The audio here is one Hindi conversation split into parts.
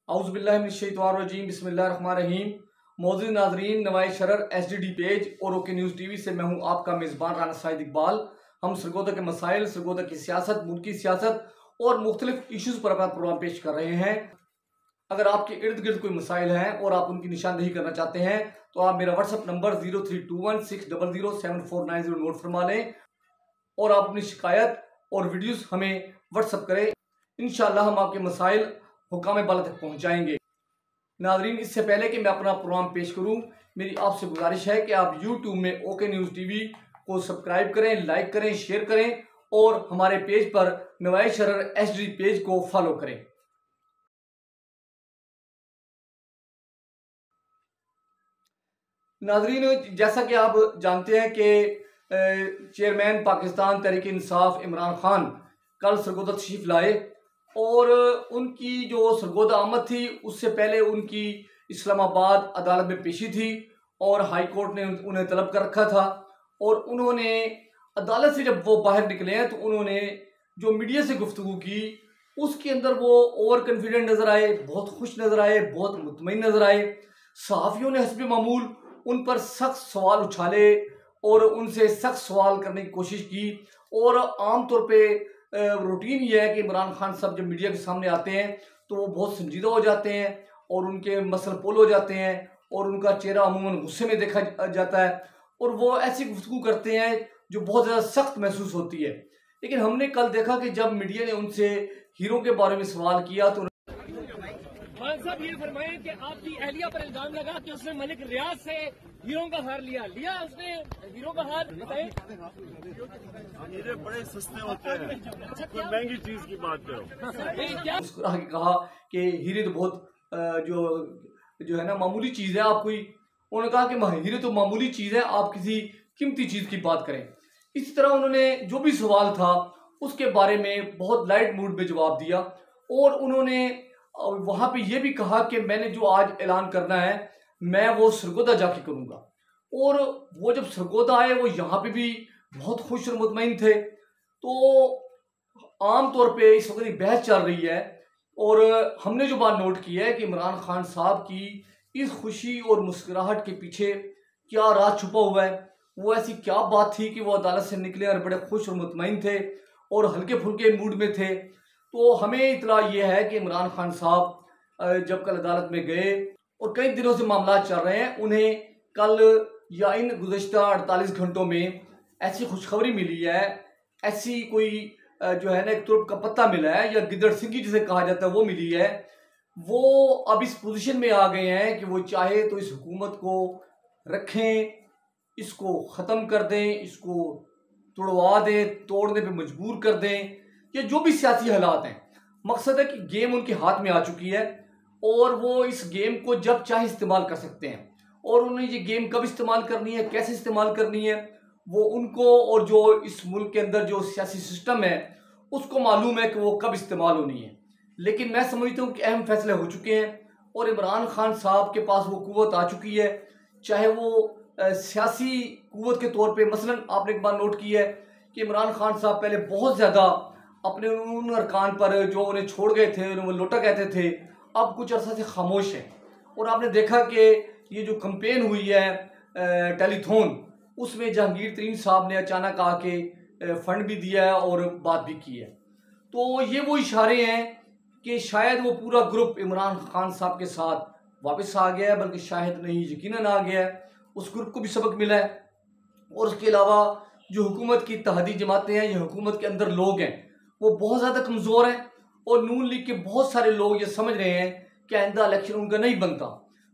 औज़ुबिल्लाहिमिनश्शैतानिर्रजीम बिस्मिल्लाहिर्रहमानिर्रहीम। मौजूद नाजरीन, नवाए शरर SDD पेज और ओके न्यूज़ TV से मैं हूँ आपका मेज़बान राना साहिद इकबाल। हम सरगोदा के मसाइल, सरगोदा की सियासत, मुल्की सियासत और मुख्तलिफ इशूज़ पर अपना प्रोग्राम पेश कर रहे हैं। अगर आपके इर्द गिर्द कोई मसाइल हैं और आप उनकी निशानदेही करना चाहते हैं तो आप मेरा व्हाट्सअप नंबर 0321600749 नोट फरमा लें और आप अपनी शिकायत और वीडियोस हमें व्हाट्सअप करें। इंशाअल्लाह हम आपके मसाइल हुकाम बाला तक पहुंचाएंगे। नाजरीन, इससे पहले कि मैं अपना प्रोग्राम पेश करूं, मेरी आपसे गुजारिश है कि आप यूट्यूब में ओके न्यूज़ TV को सब्सक्राइब करें, लाइक करें, शेयर करें और हमारे पेज पर नवाए शरर SDD पेज को फॉलो करें। नाजरीन, जैसा कि आप जानते हैं कि चेयरमैन पाकिस्तान तहरीक इंसाफ इमरान खान कल सरगोदा तशरीफ लाए और उनकी जो सरगोदा आमद थी उससे पहले उनकी इस्लामाबाद अदालत में पेशी थी और हाई कोर्ट ने उन्हें तलब कर रखा था। और उन्होंने अदालत से जब वो बाहर निकले हैं तो उन्होंने जो मीडिया से गुफ्तगू की उसके अंदर वो ओवर कॉन्फिडेंट नजर आए, बहुत खुश नजर आए, बहुत मुतमईन नजर आए। सहाफ़ियों ने हस्बे मामूल उन पर सख्त सवाल उछाले और उनसे सख्त सवाल करने की कोशिश की। और आम तौर पे रूटीन ये है कि इमरान खान साहब जब मीडिया के सामने आते हैं तो वो बहुत संजीदा हो जाते हैं और उनके मसल पोल हो जाते हैं और उनका चेहरा अमूमन गुस्से में देखा जाता है और वो ऐसी गुफ्तगू करते हैं जो बहुत ज़्यादा सख्त महसूस होती है। लेकिन हमने कल देखा कि जब मीडिया ने उनसे हीरो के बारे में सवाल किया तो खान साहब ये फरमाए कि आपकी अहलिया पर इल्जाम लगा कि उसने मलिक रियाज से हीरो का हार लिया उसने हीरो का हार हीरे बड़े सस्ते होते हैं, कोई महंगी चीज की बात करो। मुस्कुरा के कहा कि हीरे तो बहुत जो है ना मामूली चीज है। आप कोई उन्होंने कहा कि हीरे तो मामूली चीज है, आप किसी कीमती चीज की बात करें। इसी तरह उन्होंने जो भी सवाल था उसके बारे में बहुत लाइट मूड में जवाब दिया और उन्होंने वहां पे ये भी कहा कि मैंने जो आज ऐलान करना है मैं वो सरगोदा जाके करूंगा। और वो जब सरगोदा आए वो यहाँ पे भी बहुत खुश और मुतमईन थे। तो आम तौर पे इस वक्त एक बहस चल रही है और हमने जो बात नोट की है कि इमरान खान साहब की इस खुशी और मुस्कुराहट के पीछे क्या राज छुपा हुआ है। वो ऐसी क्या बात थी कि वो अदालत से निकले और बड़े खुश और मुतमईन थे और हल्के फुल्के मूड में थे। तो हमें इतला ये है कि इमरान खान साहब जब कल अदालत में गए और कई दिनों से मामला चल रहे हैं, उन्हें कल या इन गुज़श्ता 48 घंटों में ऐसी खुशखबरी मिली है, ऐसी कोई जो है ना एक तुर्क का पत्ता मिला है या गिद्दड़ सिंगी जिसे कहा जाता है वो मिली है। वो अब इस पोजीशन में आ गए हैं कि वो चाहे तो इस हुकूमत को रखें, इसको ख़त्म कर दें, इसको तोड़वा दें, तोड़ने पे मजबूर कर दें, या जो भी सियासी हालात हैं। मकसद है कि गेम उनके हाथ में आ चुकी है और वो इस गेम को जब चाहे इस्तेमाल कर सकते हैं। और उन्हें ये गेम कब इस्तेमाल करनी है, कैसे इस्तेमाल करनी है, वो उनको और जो इस मुल्क के अंदर जो सियासी सिस्टम है उसको मालूम है कि वो कब इस्तेमाल होनी है। लेकिन मैं समझता हूँ कि अहम फैसले हो चुके हैं और इमरान खान साहब के पास वो कुव्वत आ चुकी है। चाहे वो सियासी कुव्वत के तौर पर, मसलन आपने एक बार नोट की है कि इमरान खान साहब पहले बहुत ज़्यादा अपने उन अरकान पर जो उन्हें छोड़ गए थे, उन्हें वो लोटा कहते थे, अब कुछ अर्सा से खामोश हैं। और आपने देखा कि ये जो कैंपेन हुई है टेलीथॉन, उसमें जहांगीर तरीन साहब ने अचानक आके फंड भी दिया है और बात भी की है। तो ये वो इशारे हैं कि शायद वो पूरा ग्रुप इमरान खान साहब के साथ वापस आ गया है, बल्कि शायद नहीं यकीनन आ गया है। उस ग्रुप को भी सबक मिला है। और उसके अलावा जो हुकूमत की इत्तेहादी जमातें हैं या हुकूमत के अंदर लोग हैं वो बहुत ज़्यादा कमज़ोर हैं और नून लीग के बहुत सारे लोग ये समझ रहे हैं कि आइंदा इलेक्शन उनका नहीं बनता।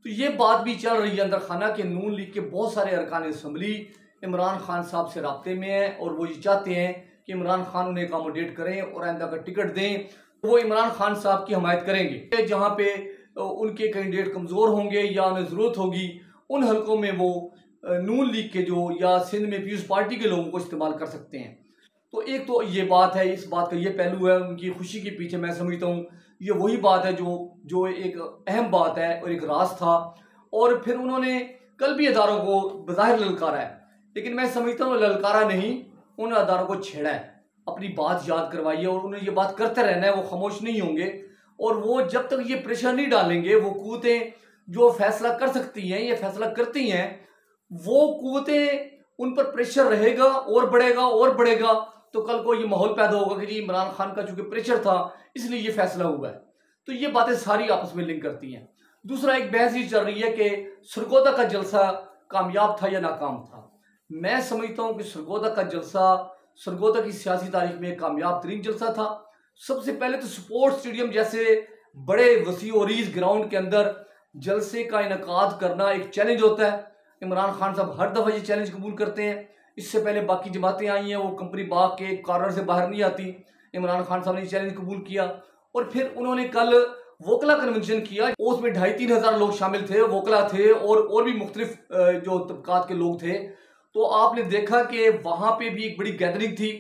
तो ये बात भी चल रही है अंदर खाना कि नून लीग के बहुत सारे अरकान असम्बली इमरान खान साहब से राब्ते में हैं और वो ये चाहते हैं कि इमरान खान उन्हें अकोमोडेट करें और आइंदा का टिकट दें। वो इमरान खान साहब की हमायत करेंगे। जहाँ पे उनके कैंडिडेट कमज़ोर होंगे या उन्हें ज़रूरत होगी उन हल्कों में वो नून लीग के जो या सिंध में पीपल्स पार्टी के लोगों को इस्तेमाल कर सकते हैं। तो एक तो ये बात है, इस बात का ये पहलू है उनकी खुशी के पीछे। मैं समझता हूँ ये वही बात है जो एक अहम बात है और एक राज था। और फिर उन्होंने कल भी अदारों को बज़ाहिर ललकारा है, लेकिन मैं समझता हूँ ललकारा नहीं, उन अदारों को छेड़ा है, अपनी बात याद करवाई है और उन्हें ये बात करते रहना है, वो खामोश नहीं होंगे। और वो जब तक ये प्रेशर नहीं डालेंगे, वो कुव्वतें जो फैसला कर सकती हैं, ये फैसला करती हैं, वो कुव्वतें उन पर प्रेशर रहेगा और बढ़ेगा और बढ़ेगा, तो कल को ये माहौल पैदा होगा कि जी इमरान खान का चूंकि प्रेशर था इसलिए ये फैसला हुआ है। तो ये बातें सारी आपस में लिंक करती हैं। दूसरा एक बहस ये चल रही है कि सरगोदा का जलसा कामयाब था या नाकाम था। मैं समझता हूं कि सरगोदा का जलसा सरगोदा की सियासी तारीख में कामयाब तरीन जलसा था। सबसे पहले तो स्पोर्ट्स स्टेडियम जैसे बड़े वसी और रीज ग्राउंड के अंदर जलसे का इनकाद करना एक चैलेंज होता है। इमरान खान साहब हर दफा ये चैलेंज कबूल करते हैं। इससे पहले बाकी जमातें आई हैं, वो कंपनी बाग के कॉर्नर से बाहर नहीं आती। इमरान खान साहब ने चैलेंज कबूल किया और फिर उन्होंने कल वोकला कन्वेंशन किया। उसमें 2,500-3 हज़ार लोग शामिल थे, वोकला थे और भी मुख्तलिफ जो तबकात के लोग थे। तो आपने देखा कि वहां पे भी एक बड़ी गैदरिंग थी।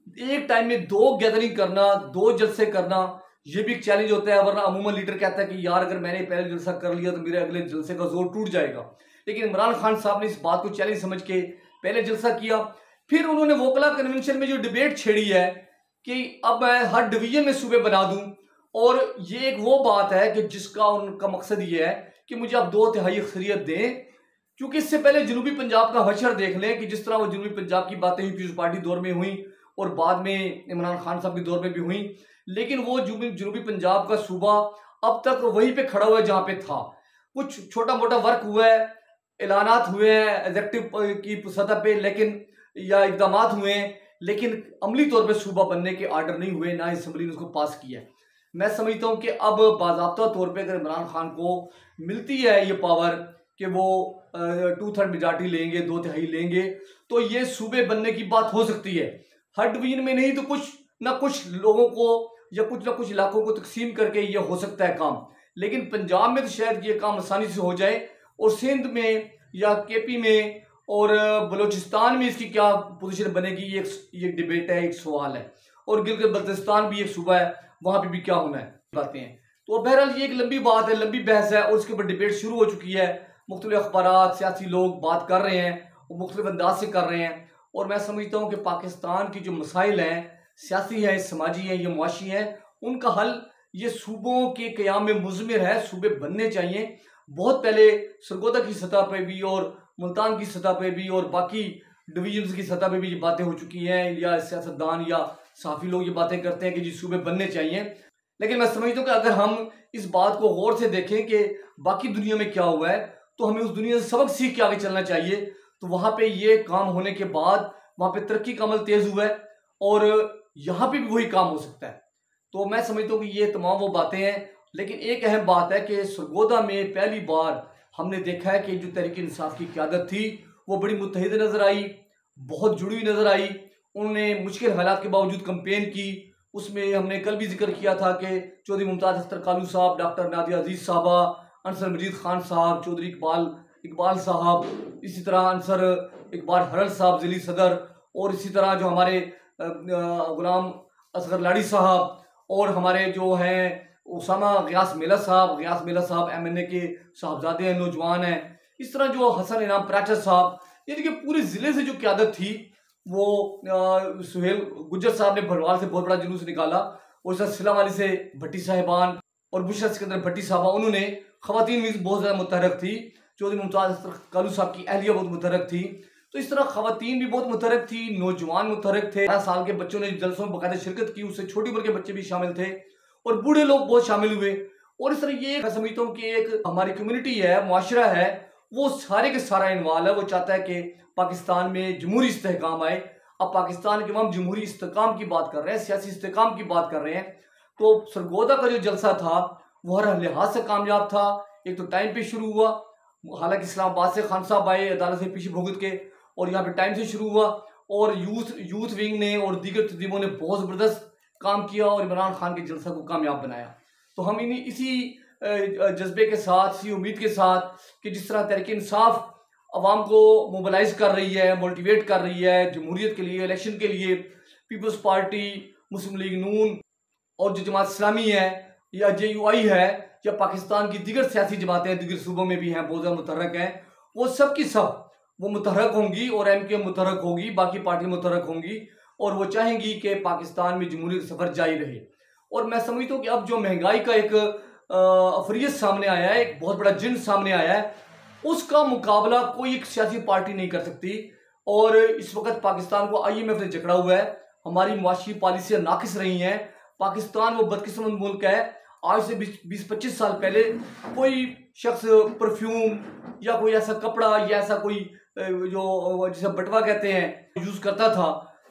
एक टाइम में 2 गैदरिंग करना, 2 जलसे करना, ये भी एक चैलेंज होता है। वरना अमूमन लीडर कहता है कि यार अगर मैंने पहले जलसा कर लिया तो मेरे अगले जलसे का जोर टूट जाएगा। लेकिन इमरान खान साहब ने इस बात को चैलेंज समझ के पहले जलसा किया। फिर उन्होंने वोकला कन्वेंशन में जो डिबेट छेड़ी है कि अब मैं हर डिवीजन में सूबे बना दूं, और ये एक वो बात है कि जिसका उनका मकसद ये है कि मुझे आप 2/3 अक्सरियत दें। क्योंकि इससे पहले जनूबी पंजाब का हशर देख लें कि जिस तरह वो जनूबी पंजाब की बातें पीपल्स पार्टी दौर में हुई और बाद में इमरान खान साहब के दौर में भी हुई, लेकिन वो जनूबी पंजाब का सूबा अब तक वहीं पे खड़ा हुआ है जहां पे था। कुछ छोटा मोटा वर्क हुआ है, ऐलानात हुए हैं एग्जेक्टिव की सतह पे, लेकिन या इकदाम हुए हैं, लेकिन अमली तौर पे सूबा बनने के आर्डर नहीं हुए, ना असम्बली ने उसको पास किया है। मैं समझता हूं कि अब बाज़ाब्ता तौर पे अगर इमरान खान को मिलती है ये पावर कि वो 2/3 मेजॉरिटी लेंगे, 2/3 लेंगे, तो ये सूबे बनने की बात हो सकती है। हर डिवीजन में नहीं तो कुछ ना कुछ लोगों को या कुछ ना कुछ इलाकों को तकसीम करके ये हो सकता है काम। लेकिन पंजाब में तो शायद ये काम आसानी से हो जाए, और सिंध में या केपी में और बलूचिस्तान में इसकी क्या पोजीशन बनेगी, ये डिबेट है, एक सवाल है। और गिलगित बल्तिस्तान भी एक सूबा है, वहां पे भी क्या होना है बातें हैं। तो बहरहाल ये एक लंबी बात है, लंबी बहस है, और उसके ऊपर डिबेट शुरू हो चुकी है। मुख्तलिफ अखबारात, सियासी लोग बात कर रहे हैं और मुख्तलिफ अंदाज से कर रहे हैं। और मैं समझता हूँ कि पाकिस्तान की जो मसाइल हैं, सियासी हैं, समाजी हैं, ये मुआशी हैं, उनका हल ये सूबों के क़याम में मुज़मिर है। सूबे बनने चाहिए। बहुत पहले सरगोदा की सतह पर भी और मुल्तान की सतह पर भी और बाकी डिवीजन्स की सतह पर भी ये बातें हो चुकी हैं, या सियासतदान या सहाफ़ी लोग ये बातें करते हैं कि जी सूबे बनने चाहिए। लेकिन मैं समझता हूँ कि अगर हम इस बात को गौर से देखें कि बाकी दुनिया में क्या हुआ है, तो हमें उस दुनिया से सबक सीख के आगे चलना चाहिए। तो वहाँ पे ये काम होने के बाद वहाँ पे तरक्की का अमल तेज़ हुआ है, और यहाँ पे भी वही काम हो सकता है। तो मैं समझता हूँ कि ये तमाम वो बातें हैं। लेकिन एक अहम बात है कि सरगोदा में पहली बार हमने देखा है कि जो तहरीक इंसाफ की क़यादत थी वो बड़ी मुत्तहिद नज़र आई, बहुत जुड़ी हुई नज़र आई। उन्होंने मुश्किल हालात के बावजूद कंपेन की। उसमें हमने कल भी जिक्र किया था कि चौधरी मुमताज़ अख्तर कालू साहब, डॉक्टर नादिया अजीज़ साहबा, अंसर मजीद खान साहब, चौधरी इकबाल साहब, इसी तरह अंसर इकबाल हरल साहब ज़िली सदर, और इसी तरह जो हमारे गुलाम असगर लाड़ी साहब, और हमारे जो हैं गियास मेला साहब MNA के साहबजादे हैं, नौजवान हैं। इस तरह जो हसन इनाम प्राचा साहब, यानी कि पूरे ज़िले से जो क़यादत थी वो सुहेल गुज्जर साहब ने भरवाल से बहुत बड़ा जुलूस निकाला, और सर सिला वाली से भट्टी साहिबान और बुशरा सिकंदर भट्टी साहबा, उन्होंने ख़वातीन भी बहुत ज़्यादा मुतहरक थी। चौधरी मुमताज़ कालू साहब की अहलिया बहुत मुतहरक थी। तो इस तरह ख़वातीन भी बहुत मुतहरक थी, नौजवान मुतहरक थे। 18 साल के बच्चों ने जलसों में बाकायदा शिरकत की, उससे छोटी उम्र के बच्चे भी शामिल थे, और बूढ़े लोग बहुत शामिल हुए। और इस तरह ये मैं समझता हूँ कि एक हमारी कम्युनिटी है, मुआशरा है, वो सारे के सारा इन्वॉल्व है। वो चाहता है कि पाकिस्तान में जमहूरी इस्तेहकाम आए। अब पाकिस्तान के हम जमहूरी इस्तेहकाम की बात कर रहे हैं, सियासी इस्तेहकाम की बात कर रहे हैं। तो सरगोदा का जो जलसा था वो हर लिहाज से कामयाब था। एक तो टाइम पे शुरू हुआ, हालांकि इस्लामाबाद से खान साहब आए अदालत से पीछे भुगत के, और यहाँ पे टाइम से शुरू हुआ, और यूथ विंग ने और दीगर तंजीमों ने बहुत ज़बरदस्त काम किया और इमरान खान के जलसा को कामयाब बनाया। तो हम इसी जज्बे के साथ, इसी उम्मीद के साथ कि जिस तरह तहरीक इंसाफ अवाम को मोबिलाइज कर रही है, मोटिवेट कर रही है जमहूरियत के लिए, इलेक्शन के लिए, पीपल्स पार्टी, मुस्लिम लीग नून और जो जमात इस्लामी है या JUI है, या पाकिस्तान की दीगर सियासी जमातें दीगर सूबों में भी हैं, बहुत ज़्यादा मुतहरक हैं, वो सब की सब वो मुतहरक होंगी, और MK मुतहरक होगी, बाकी पार्टी मुतहरक होंगी, और वो चाहेंगी कि पाकिस्तान में जमहूरियत का सफ़र जारी रहे। और मैं समझता हूँ कि अब जो महंगाई का एक अफरियत सामने आया है, एक बहुत बड़ा जिन सामने आया है, उसका मुकाबला कोई एक सियासी पार्टी नहीं कर सकती। और इस वक्त पाकिस्तान को IMF ने जकड़ा हुआ है, हमारी मुआशी पॉलिसियाँ नाकिस रही हैं। पाकिस्तान वो बदकिस्मत मुल्क है, आज से 20-25 साल पहले कोई शख्स परफ्यूम या कोई ऐसा कपड़ा या ऐसा कोई जो जिसे बटवा कहते हैं यूज़ करता था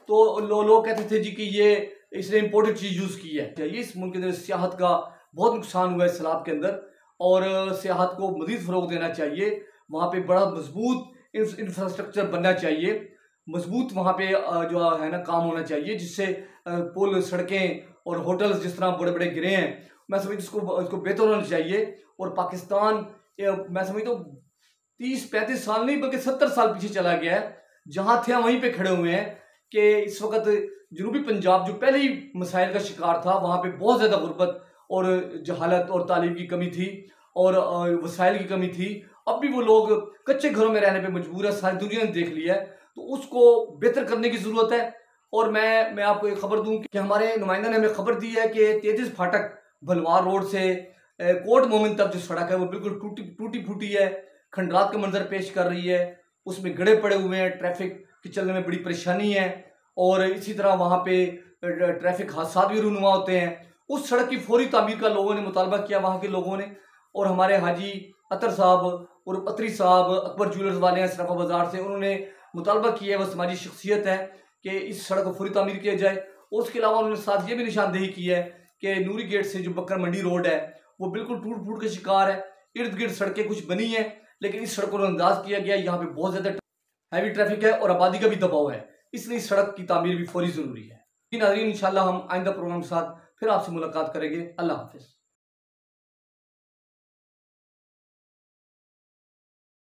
तो लोग कहते थे जी कि ये इसने इम्पोर्टेड चीज़ यूज़ की है। ये इस मुल्क के अंदर सियाहत का बहुत नुकसान हुआ है सैलाब के अंदर, और सियाहत को मज़ीद फ़रोग़ देना चाहिए। वहाँ पे बड़ा मजबूत इंफ्रास्ट्रक्चर बनना चाहिए, मजबूत वहाँ पे जो है ना काम होना चाहिए, जिससे पुल, सड़कें और होटल्स जिस तरह बड़े बड़े गिरे हैं, मैं समझता हूँ इसको बेहतर होना चाहिए। और पाकिस्तान मैं समझता हूँ 30-35 साल नहीं बल्कि 70 साल पीछे चला गया है। जहाँ थे वहीं पे खड़े हुए हैं कि इस वक्त जनूबी पंजाब जो पहले ही मसाइल का शिकार था, वहाँ पे बहुत ज़्यादा गुर्बत और जहालत और तालीम की कमी थी और वसाइल की कमी थी। अब भी वो लोग कच्चे घरों में रहने पे मजबूर है, सारी दुनिया ने देख लिया है, तो उसको बेहतर करने की ज़रूरत है। और मैं आपको एक खबर दूं कि हमारे नुमाइंदा ने हमें खबर दी है कि 33 फाटक भलवार रोड से कोट मोमिन तक जो सड़क है वो बिल्कुल टूटी फूटी है, खंडरात का मंजर पेश कर रही है, उसमें गड्ढे पड़े हुए हैं, ट्रैफिक के चलने में बड़ी परेशानी है। और इसी तरह वहाँ पे ट्रैफिक हादसा भी रूनुमा होते हैं। उस सड़क की फौरी तामीर का लोगों ने मुतालबा किया, वहाँ के लोगों ने। और हमारे हाजी अतर साहब और अतरी साहब अकबर ज्वेलर्स वाले हैं सराफा बाजार से, उन्होंने मुतालबा किया है, वो समाजी शख्सियत है कि इस सड़क को फौरी तामीर किया जाए। और उसके अलावा उन्होंने साथ ये भी निशानदेही की है कि नूरी गेट से जो बकर मंडी रोड है वो बिल्कुल टूट फूट के शिकार है। इर्द गिर्द सड़कें कुछ बनी हैं लेकिन इस सड़क को अंदाज किया गया, यहाँ पे बहुत ज़्यादा हैवी ट्रैफिक है और आबादी का भी दबाव है, इसलिए इस सड़क की तामीर भी फौरी ज़रूरी है। नाज़रीन, इंशाल्लाह हम आइंदा प्रोग्राम के साथ फिर आपसे मुलाकात करेंगे। अल्लाह हाफिज़।